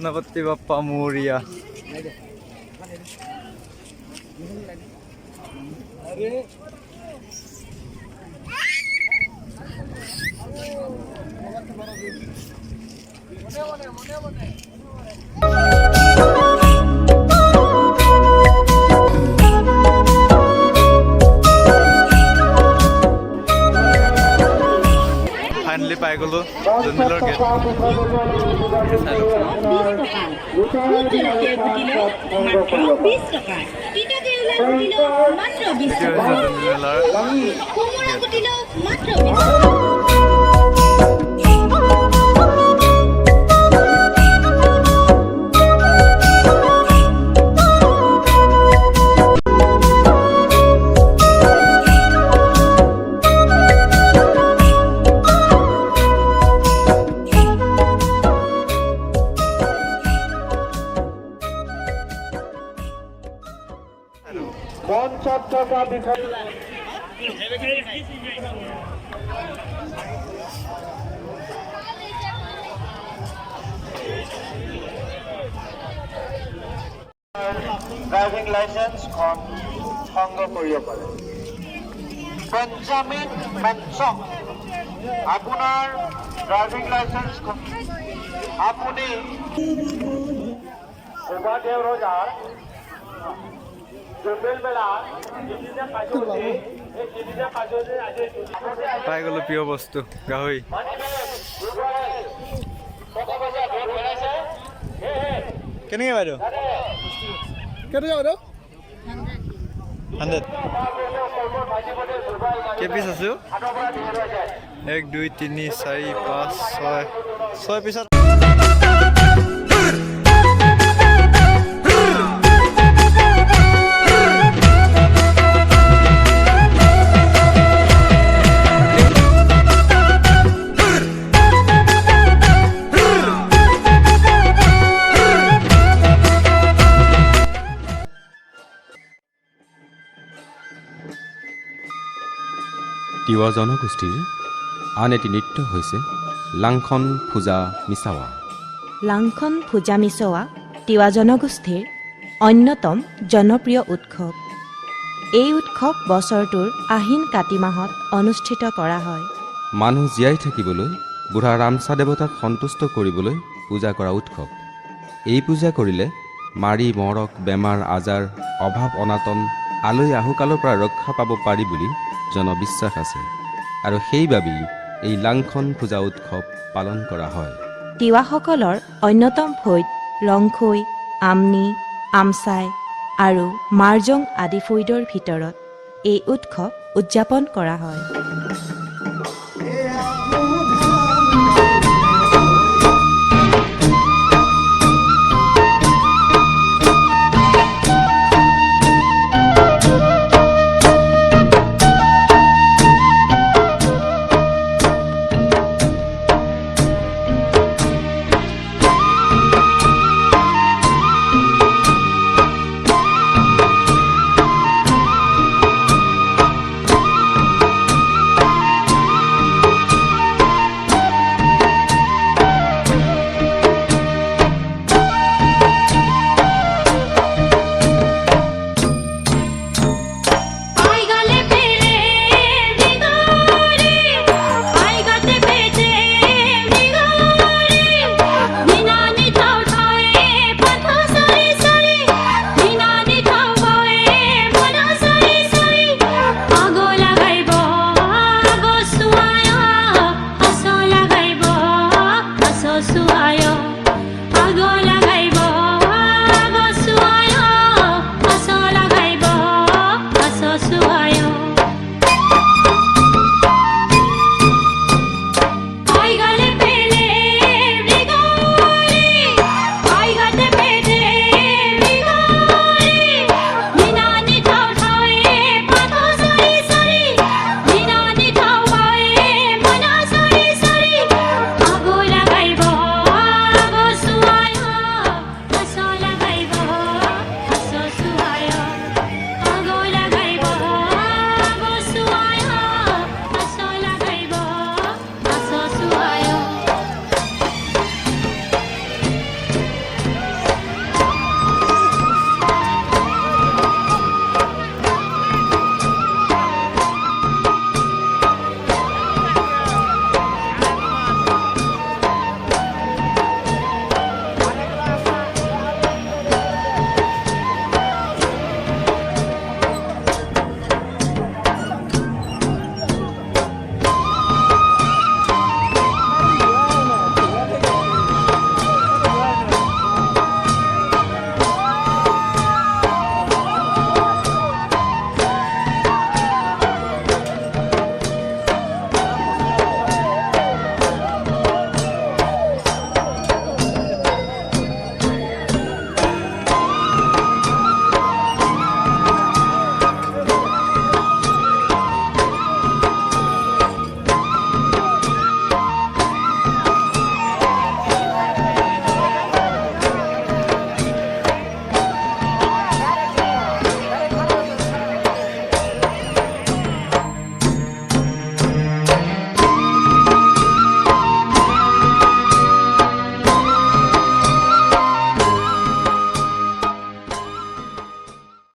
Ganpati Bappa Moriya. Finally पाई गलो जूनमिलर gate. Driving licence সংগ্ৰহ কৰিব পাৰে। বেঞ্জামিন মেনছন আপোনাৰ ড্ৰাইভিং লাইসেন্স আপুনি উপাদেৱ ৰজাৰ জুবেল বেলা যিদিনা কাজতে এই যিদিনা কাজতে আজি পাই গলো প্ৰিয় বস্তু গাহৰি। কেনেকৈ বাইদেউ? কেনেকৈ বাইদেউ? 100 के पिस আছে? 1 2 3 4 5 6 পিছত। তিৱা জনগোষ্ঠীৰ আন এটি নৃত্য হৈছে লাংখন ফুজা মিছাৱা। লাংখন ফুজা মিছৱা তিৱা জনগোষ্ঠীৰ অন্যতম জনপ্ৰিয় উৎসৱ। এই উৎসৱ বছৰটোৰ আহিন কাতি মাহত অনুষ্ঠিত কৰা হয়। মানুহ জীয়াই থাকিবলৈ বুঢ়া ৰামচা দেৱতাক সন্তুষ্ট কৰিবলৈ পূজা কৰা উৎসৱ। এই পূজা কৰিলে মাৰি মৰক বেমাৰ আজাৰ অভাৱ অনাটন আলৈ আহুকালৰ পৰা ৰক্ষা পাব পাৰি বুলি জনবিশ্বাস আছে আৰু সেইবাবেই এই লাংখন পূজা উৎসৱ পালন কৰা হয়। তিৱাসকলৰ অন্যতম ফৈদ ৰংখৈ, আমনি, আমচাই আৰু মাৰজং আদি ফৈদৰ ভিতৰত এই উৎসৱ উদযাপন কৰা হয়।